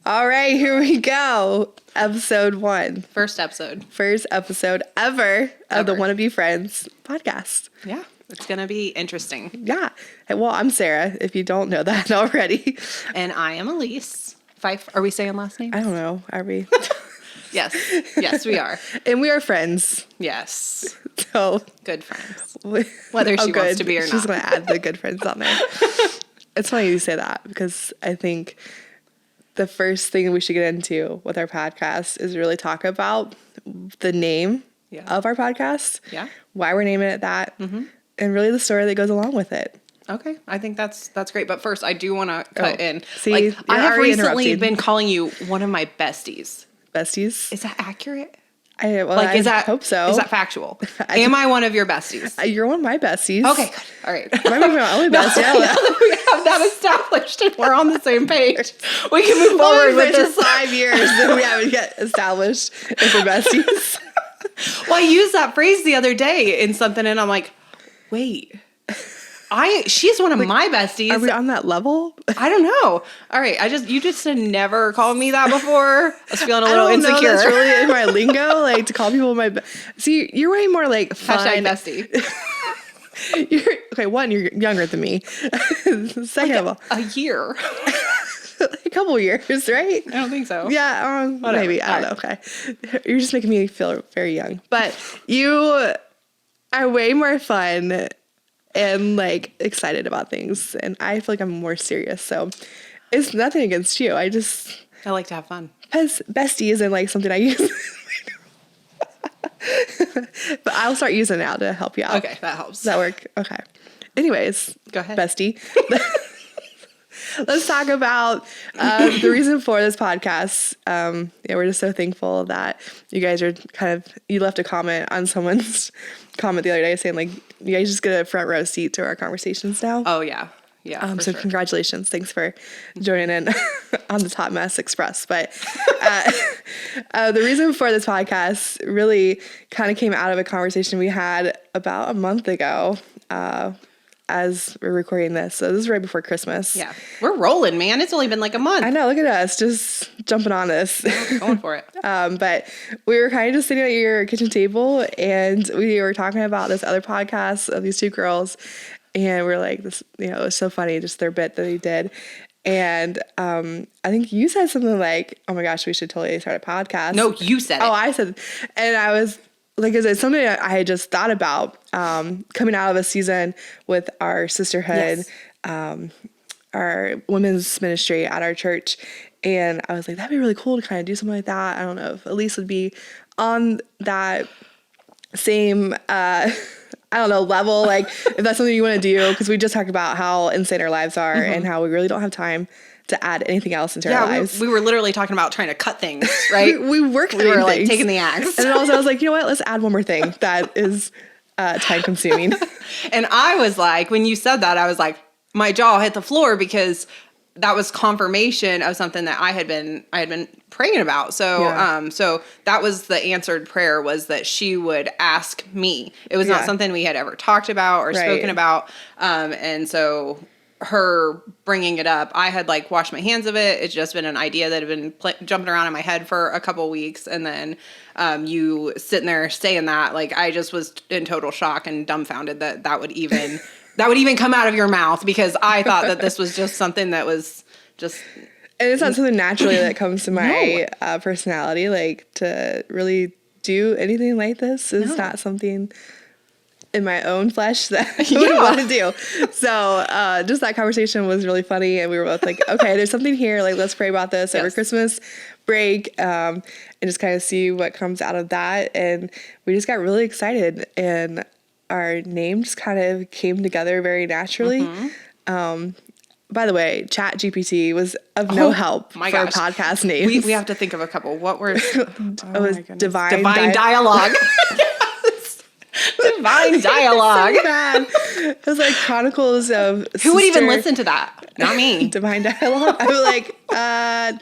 All right, here we go. Episode 1. First episode. First episode ever of the Wanna Be Friends podcast. Yeah, it's going to be interesting. Yeah. Well, I'm Sarah, if you don't know that already. And I am Elyse. Fife, are we saying last name? I don't know. Are we? Yes. Yes, we are. And we are friends. Yes. So. Good friends. Whether she wants to be or not. She's going to add the good friends on there. It's funny you say that because I think the first thing we should get into with our podcast is really talk about the name of our podcast. Yeah. Why we're naming it that. Mm-hmm. And really the story that goes along with it. Okay. I think that's great. But first, I do want to cut in. See, I have recently been calling you one of my besties. Besties? Is that accurate? I hope so. Is that factual? Am I one of your besties? You're one of my besties. Okay, good. All right. I might be my only bestie. Now that we have that established and we're on the same page, we can move forward with this. 5 years that we haven't yet established if we're besties. Well, I used that phrase the other day in something, and I'm like, wait. She's one of my besties. Are we on that level? I don't know. All right, you just had never called me that before. I was feeling a little insecure. Know, that's really in my lingo, like to call people See, you're way more like fun. #bestie. You're younger than me. Second of all, a year. A couple years, right? I don't think so. Yeah, maybe. I don't know. Okay, you're just making me feel very young, but you are way more fun and like excited about things, and I feel like I'm more serious. So it's nothing against you. I like to have fun. As bestie isn't like something I use, but I'll start using it now to help you out. Okay, that helps. Does that work? Okay. Anyways, go ahead, bestie. Let's talk about the reason for this podcast. We're just so thankful that you guys are you left a comment on someone's comment the other day saying like, you guys just get a front row seat to our conversations now. Oh, yeah. Yeah. So congratulations. Thanks for joining in on the Top Mess Express. But the reason for this podcast really kind of came out of a conversation we had about a month ago, as we're recording this. So this is right before Christmas. Yeah. We're rolling, man. It's only been like a month. I know. Look at us just jumping on this. Going for it. But we were kind of just sitting at your kitchen table and we were talking about this other podcast of these two girls. And we're like, this, it was so funny, just their bit that they did. And I think you said something like, oh my gosh, we should totally start a podcast. No, you said it. Oh, I said, and I was like, it's something I had just thought about coming out of a season with our sisterhood, our women's ministry at our church. And I was like, that'd be really cool to kind of do something like that. I don't know if Elyse would be on that same, level, like if that's something you want to do, because we just talked about how insane our lives are and how we really don't have time to add anything else into our lives. We were literally talking about trying to cut things, right? we were like taking the axe. And then also I was like, you know what? Let's add one more thing that is time consuming. And I was like, when you said that, I was like, my jaw hit the floor because that was confirmation of something that I had been praying about. So, so that was the answered prayer, was that she would ask me. It was not something we had ever talked about or spoken about. And so her bringing it up, I had like washed my hands of it. It's just been an idea that had been jumping around in my head for a couple weeks. And then you sitting there saying that, like, I just was in total shock and dumbfounded that would even come out of your mouth, because I thought that this was just something that was just... And it's not something naturally that comes to my personality, like to really do anything like this is not something in my own flesh that I would want to do. So just that conversation was really funny. And we were both like, okay, there's something here. Like, let's pray about this over Christmas break and just kind of see what comes out of that. And we just got really excited. And our name just kind of came together very naturally. By the way, Chat GPT was of no help for podcast names. We have to think of a couple. What were... it was Divine Dialogue. Divine dialogue. So bad. It was like Chronicles of Who would even listen to that? Not me. Divine dialogue. I was like,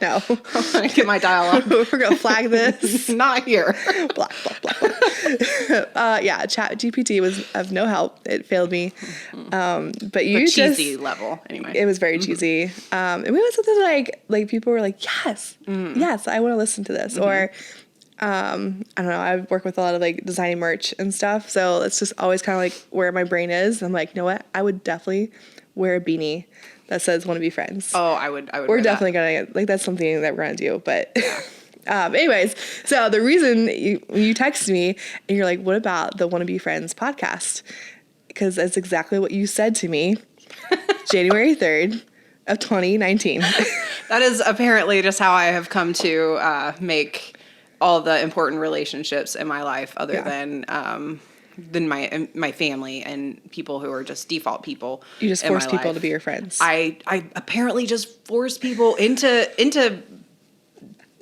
no. I'm going to get my dialogue. We're going to flag this. Not here. Blah, blah, blah. Yeah, Chat GPT was of no help. It failed me. But you cheesy level, anyway. It was very cheesy. And we went something like people were like, yes, yes, I want to listen to this. Or, I don't know, I work with a lot of like designing merch and stuff. So it's just always kind of like where my brain is. I'm like, you know what? I would definitely wear a beanie that says "Want to be friends." Oh, I would. We're definitely gonna like that's something that we're gonna do. But, anyways, so the reason you text me and you're like, "What about the Want to be Friends podcast?" Because that's exactly what you said to me, January 3rd of 2019. That is apparently just how I have come to make all the important relationships in my life, other than my family and people who are just default people. You just force people to be your friends. I apparently just force people into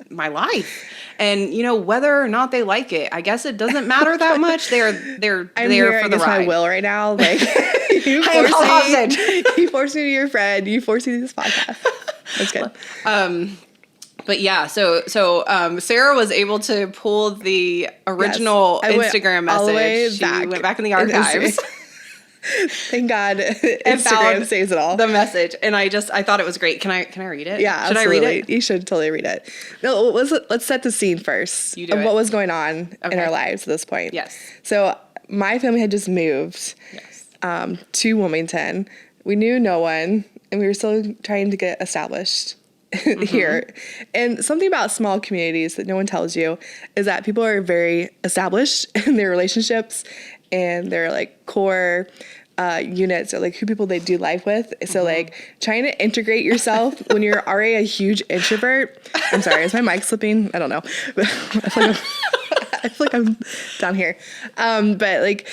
my life. And whether or not they like it, I guess it doesn't matter that much. They're I'm there here for the against ride. my will right now. Like you force me to be your friend. You force me to this podcast. That's good. But yeah, so Sarah was able to pull the original Instagram message. All the way she back went back in the archives. Thank God Instagram saves it all. The message. And I thought it was great. Can I read it? Yeah, Should absolutely. I read it? You should totally read it. No, let's set the scene first You do of it. what was going on in our lives at this point. Yes. So my family had just moved to Wilmington. We knew no one, and we were still trying to get established here. And something about small communities that no one tells you is that people are very established in their relationships and their like core units or like who people they do life with. So like trying to integrate yourself when you're already a huge introvert. I'm sorry, is my mic slipping? I don't know. I feel like I'm down here. But like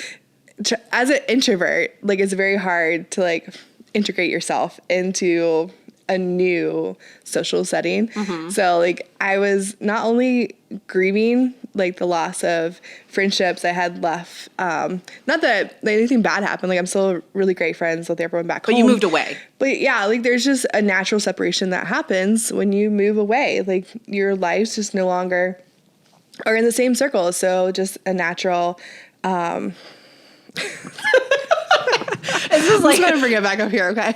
as an introvert, like it's very hard to like integrate yourself into a new social setting. So like I was not only grieving like the loss of friendships I had left. Not that anything bad happened. Like I'm still really great friends with everyone back home. But you moved away. But yeah, like there's just a natural separation that happens when you move away. Like your lives just no longer are in the same circle. So just a natural This is like I'm just gonna bring it back up here, okay?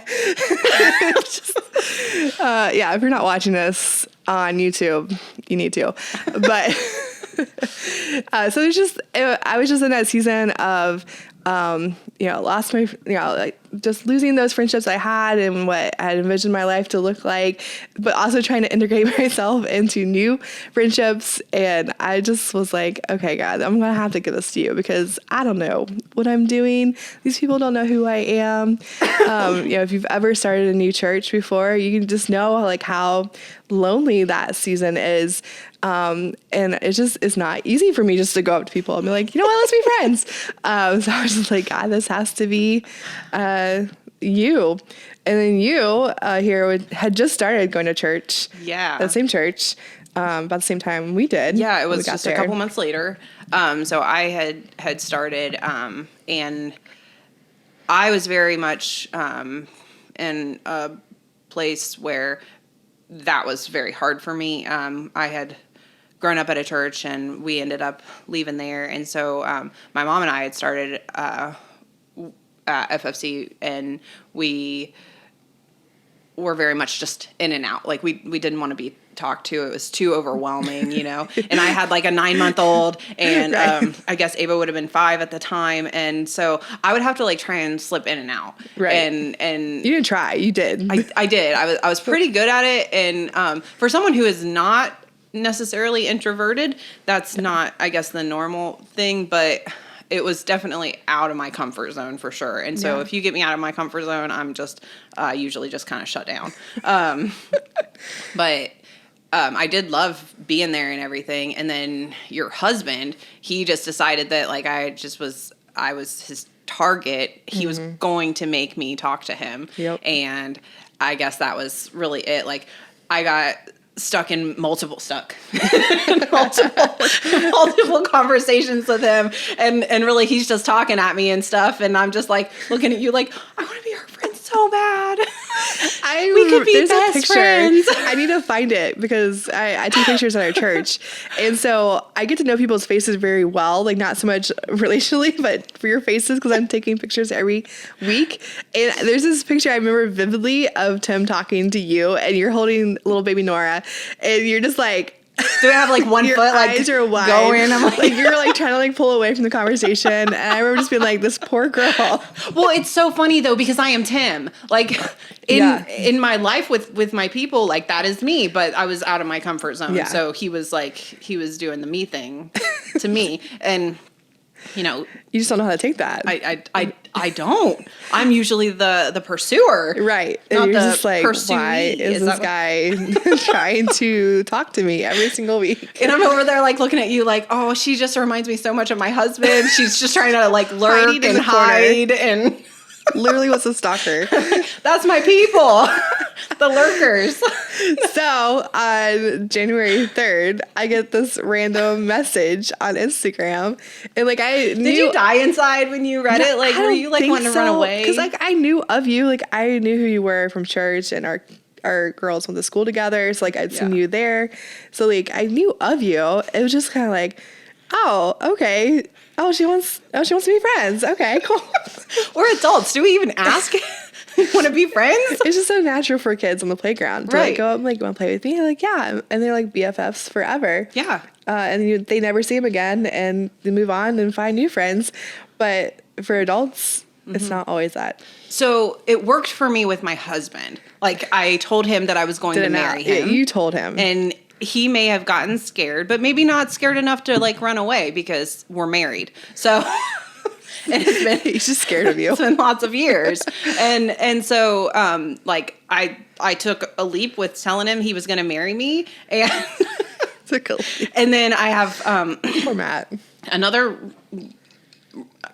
Yeah, if you're not watching this on YouTube, you need to. But so there's just I was just in that season of lost my like just losing those friendships I had and what I had envisioned my life to look like, but also trying to integrate myself into new friendships. And I just was like, okay, God, I'm gonna have to give this to you because I don't know what I'm doing. These people don't know who I am. If you've ever started a new church before, you can just know like how lonely that season is. And it's not easy for me just to go up to people and be like, you know what, let's be friends. So I was just like, God, this has to be you. And then you here had just started going to church. Yeah. That same church about the same time we did. Yeah, it was just a couple months later. So I had started and I was very much in a place where that was very hard for me. I had grown up at a church and we ended up leaving there. And so my mom and I had started FFC and we were very much just in and out. Like we didn't want to be talked to. It was too overwhelming, and I had like a 9-month-old and right. I guess Ava would have been 5 at the time. And so I would have to like try and slip in and out. Right. And you didn't try, you did. I did. I was pretty good at it. And for someone who is not necessarily introverted, that's not, I guess, the normal thing, but it was definitely out of my comfort zone for sure. And so if you get me out of my comfort zone, I'm just usually just kind of shut down. But I did love being there and everything. And then your husband, he just decided that like I was his target. He was going to make me talk to him. Yep. And I guess that was really it. Like I got stuck in multiple conversations with him, and really he's just talking at me and stuff, and I'm just like looking at you like, I want to be her friend so bad. We could be best friends. I need to find it because I take pictures at our church, and so I get to know people's faces very well, like not so much relationally, but for your faces, because I'm taking pictures every week. And there's this picture I remember vividly of Tim talking to you, and you're holding little baby Nora, and you're just like, do I have like one your foot like eyes are wide. going? I'm like you're like trying to like pull away from the conversation, and I remember just being like, this poor girl. Well, it's so funny though, because I am Tim. Like in my life with my people, like that is me, but I was out of my comfort zone. Yeah. So he was doing the me thing to me, and you know, you just don't know how to take that. I don't. I'm usually the pursuer. Right. And not you're the just like, pursuee. why is this guy trying to talk to me every single week? And I'm over there like looking at you like, oh, she just reminds me so much of my husband. She's just trying to like lurk and hide and literally was a stalker. That's my people. The lurkers. So on January 3rd, I get this random message on Instagram, and like I knew. Did you die inside when you read it? Like, were you like wanting to run away? Because like I knew of you, like I knew who you were from church, and our girls went to school together, so like I'd seen you there, so like I knew of you. It was just kind of like, oh, okay. Oh, she wants to be friends. Okay, cool. We're adults. Do we even ask? Want to be friends? It's just so natural for kids on the playground to like go up and like, you want to play with me? Like, yeah. And they're like BFFs forever. Yeah. And they never see them again, and they move on and find new friends. But for adults, it's not always that. So it worked for me with my husband. Like I told him that I was going to marry him. Yeah, you told him. And he may have gotten scared, but maybe not scared enough to like run away because we're married. So he's just scared of you. It's been lots of years. And so like I took a leap with telling him he was going to marry me, and and then I have poor Matt, another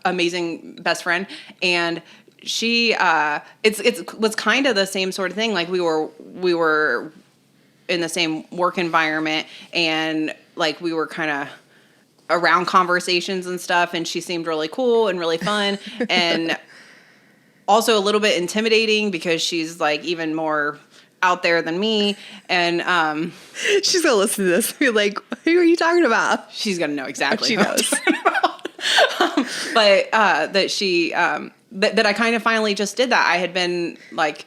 amazing best friend, and she it was kind of the same sort of thing. Like we were in the same work environment, and like we were kind of around conversations and stuff, and she seemed really cool and really fun and also a little bit intimidating because she's like even more out there than me, and she's gonna listen to this and be like, who are you talking about? She's gonna know exactly she knows. But that she that I kind of finally just did that. I had been like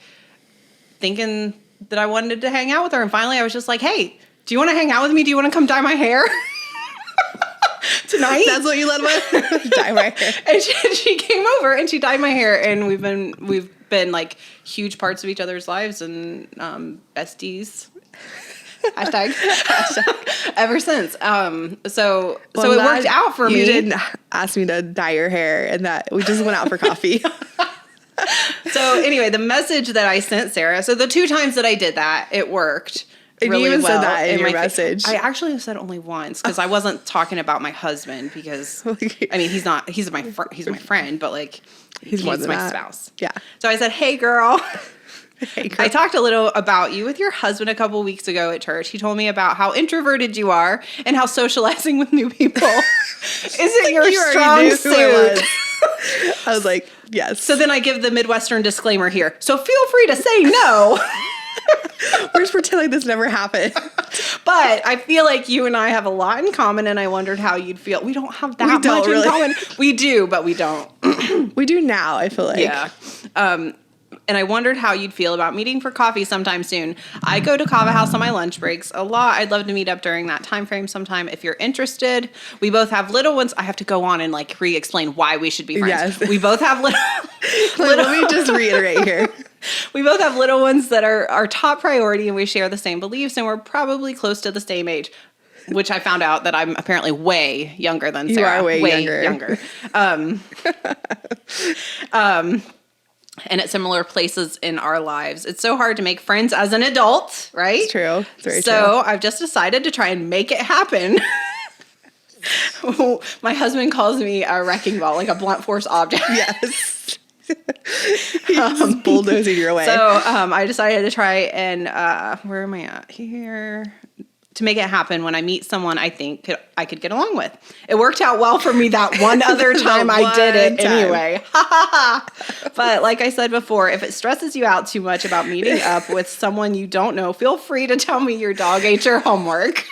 thinking that I wanted to hang out with her, and finally I was just like, hey, do you want to hang out with me? Do you want to come dye my hair tonight? That's what you led with? Dye my hair. And she came over and she dyed my hair, and we've been like huge parts of each other's lives, and besties. Hashtag ever since. So it worked out for me. You didn't ask me to dye your hair, and that we just went out for coffee. So anyway, the message that I sent Sarah, so the 2 times that I did that, it worked really you even well. said that in your message. I actually said only once because I wasn't talking about my husband, because I mean he's my friend, but like he's more than my that. spouse. Yeah. So I said, hey girl. Hey girl. I talked a little about you with your husband a couple weeks ago at church. He told me about how introverted you are and how socializing with new people isn't your strong suit. I was like, yes. So then I give the Midwestern disclaimer here. So feel free to say no. We're just pretend like this never happened. But I feel like you and I have a lot in common, and I wondered how you'd feel. We don't have that much in common. We do, but we don't. We do now, I feel like. Yeah. And I wondered how you'd feel about meeting for coffee sometime soon. I go to Kava House on my lunch breaks a lot. I'd love to meet up during that time frame sometime if you're interested. We both have little ones. I have to go on and like re-explain why we should be friends. Yes. We both have little Let me just reiterate here. We both have little ones that are our top priority, and we share the same beliefs, and we're probably close to the same age, which I found out that I'm apparently way younger than Sarah. You are way younger. And at similar places in our lives. It's so hard to make friends as an adult, right? It's true. It's very true. So I've just decided to try and make it happen. My husband calls me a wrecking ball, like a blunt force object. Yes. Just bulldozing your way. So I decided to try and where am I at here? To make it happen when I meet someone I think I could get along with. It worked out well for me that one other time I did it anyway. But like I said before, if it stresses you out too much about meeting up with someone you don't know, feel free to tell me your dog ate your homework.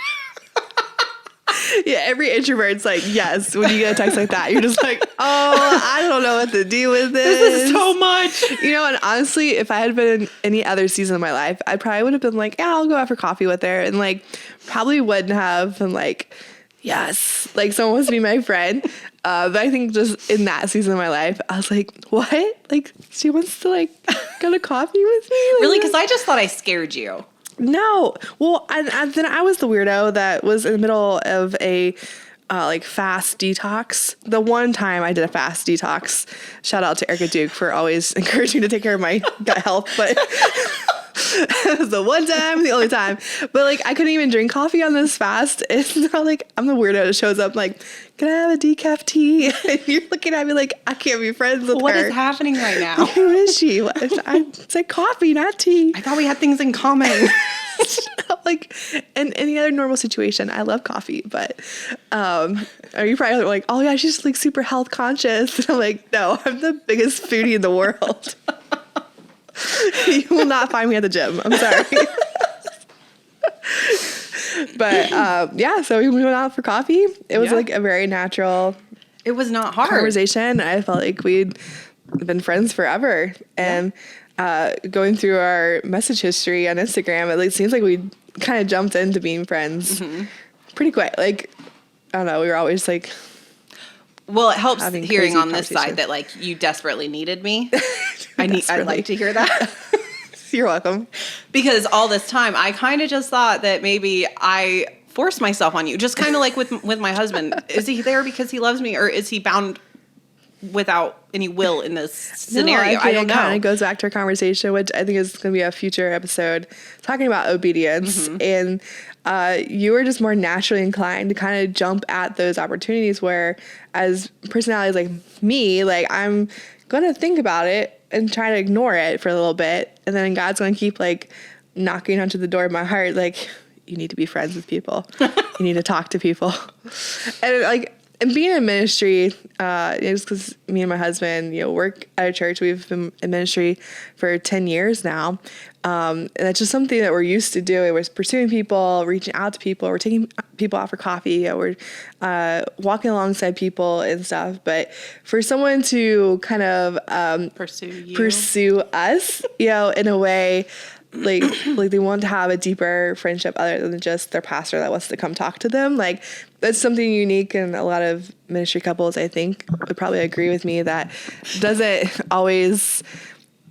Yeah, every introvert's like, yes, when you get a text like that, you're just like, oh, I don't know what to do with this. This is so much. You know, and honestly, if I had been in any other season of my life, I probably would have been like, yeah, I'll go out for coffee with her. And like, probably wouldn't have been like, yes, like someone wants to be my friend. But I think just in that season of my life, I was like, what? Like, she wants to like go to coffee with me? Like, Really? Because I just thought I scared you. No. Well, and then I was the weirdo that was in the middle of a like fast detox. The one time I did a fast detox, shout out to Erica Duke for always encouraging me to take care of my gut health. But it was the one time, the only time. But like, I couldn't even drink coffee on this fast. It's not like I'm the weirdo that shows up like, can I have a decaf tea? And you're looking at me like, I can't be friends with her. What is happening right now? Who is she? I said coffee, not tea. I thought we had things in common. Like in any other normal situation, I love coffee, but you probably like, oh yeah, she's like super health conscious. And I'm like, no, I'm the biggest foodie in the world. You will not find me at the gym. I'm sorry. But yeah, so we went out for coffee. It was like a very natural. It was not hard conversation. I felt like we'd been friends forever, and going through our message history on Instagram, it like seems like we kind of jumped into being friends pretty quick. Like, I don't know, we were always like. Well, it helps hearing on this side that like you desperately needed me. I'd like to hear that. You're welcome. Because all this time, I kind of just thought that maybe I forced myself on you. Just kind of like with my husband. Is he there because he loves me, or is he bound without any will in this scenario? I don't know. It kind of goes back to our conversation, which I think is going to be a future episode, talking about obedience. And you were just more naturally inclined to kind of jump at those opportunities where, as personalities like me, like I'm going to think about it and try to ignore it for a little bit. And then God's going to keep like knocking onto the door of my heart. Like, you need to be friends with people. You need to talk to people. And like, and being in ministry, just because me and my husband, work at a church, we've been in ministry for 10 years now. And that's just something that we're used to doing. We're pursuing people, reaching out to people. We're taking people out for coffee. We're walking alongside people and stuff. But for someone to kind of pursue us, in a way, like they want to have a deeper friendship other than just their pastor that wants to come talk to them. Like, that's something unique, and a lot of ministry couples, I think, would probably agree with me that doesn't always,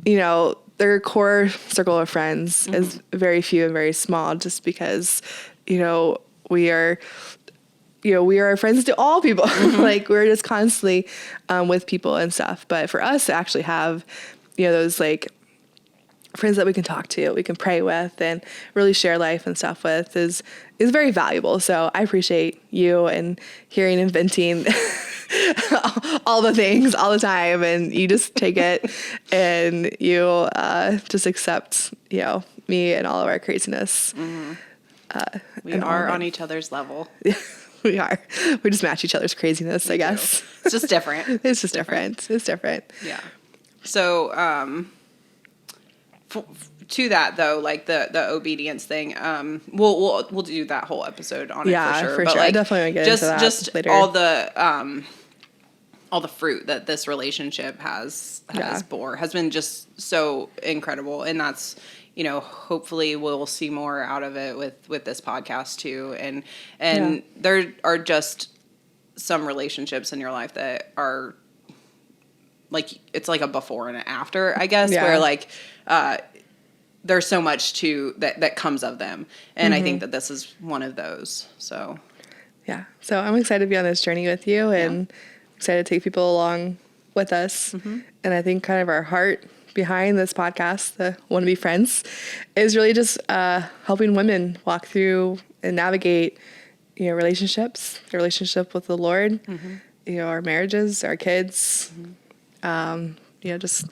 their core circle of friends is very few and very small, just because, we are friends to all people. Like, we're just constantly with people and stuff. But for us to actually have, those like friends that we can talk to, we can pray with, and really share life and stuff with is very valuable. So I appreciate you and hearing and venting all the things all the time, and you just take it and you just accept, me and all of our craziness. We are on each other's level. We are. We just match each other's craziness, I guess. It's just different. It's just different. It's different. Yeah. So, to that though, like the obedience thing, we'll do that whole episode on it for sure. For sure. Like, I definitely want to get into that just later. all the fruit that this relationship has been just so incredible, and that's hopefully we'll see more out of it with this podcast too, and there are just some relationships in your life that are like, it's like a before and an after, I guess, where like there's so much that comes of them. And I think that this is one of those. So, yeah. So I'm excited to be on this journey with you, and excited to take people along with us. And I think kind of our heart behind this podcast, the Want to Be Friends, is really just helping women walk through and navigate, relationships, the relationship with the Lord, our marriages, our kids, just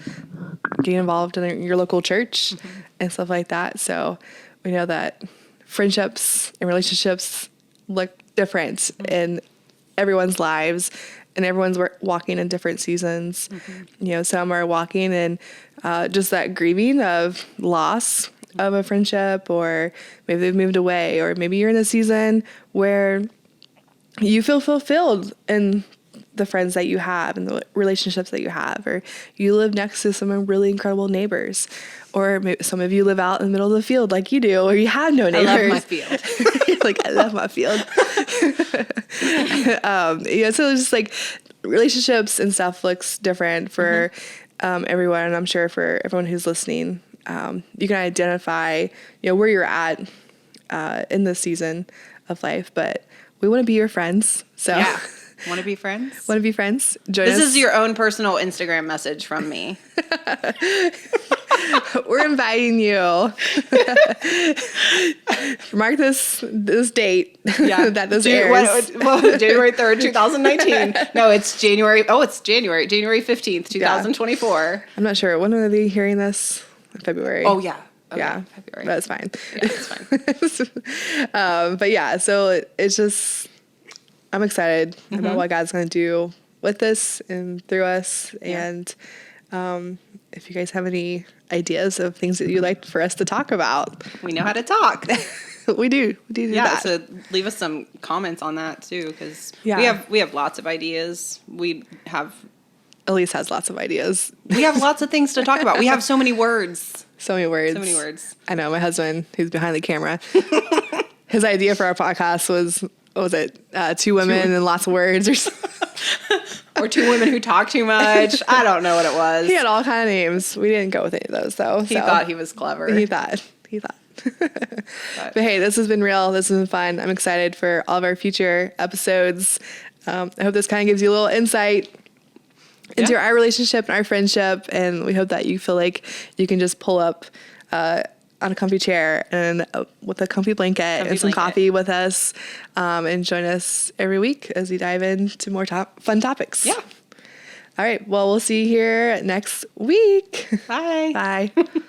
getting involved in your local church and stuff like that. So we know that friendships and relationships look different in everyone's lives, and everyone's walking in different seasons. Some are walking in just that grieving of loss of a friendship, or maybe they've moved away, or maybe you're in a season where you feel fulfilled in the friends that you have and the relationships that you have, or you live next to some really incredible neighbors, or maybe some of you live out in the middle of the field like you do, or you have no neighbors. I love my field. Like, I love my field. So it's just like relationships and stuff looks different for everyone, and I'm sure for everyone who's listening, you can identify where you're at in this season of life, but we want to be your friends. So yeah. Want to be friends? Want to be friends? Join us. This is your own personal Instagram message from me. We're inviting you. Mark this date that this airs. January 3rd, 2019. No, it's January 15th, 2024. I'm not sure. When are they hearing this? February. Oh, yeah. Okay, yeah. February. That's fine. Yeah, it's fine. But yeah, so it's just, I'm excited about what God's going to do with this and through us. Yeah. And if you guys have any ideas of things that you'd like for us to talk about, we know how to talk. we do that. So leave us some comments on that too, because we have lots of ideas. Elyse has lots of ideas. We have lots of things to talk about. We have so many words. So many words. I know. My husband, who's behind the camera, his idea for our podcast was, what was it? 2 women and lots of words, or something. Or 2 women who talk too much. I don't know what it was. He had all kind of names. We didn't go with any of those, though. He thought he was clever. He thought. But hey, this has been real. This has been fun. I'm excited for all of our future episodes. I hope this kind of gives you a little insight into our relationship and our friendship, and we hope that you feel like you can just pull up on a comfy chair and with a comfy blanket and some coffee with us, and join us every week as we dive into more fun topics. Yeah. All right. Well, we'll see you here next week. Bye. Bye.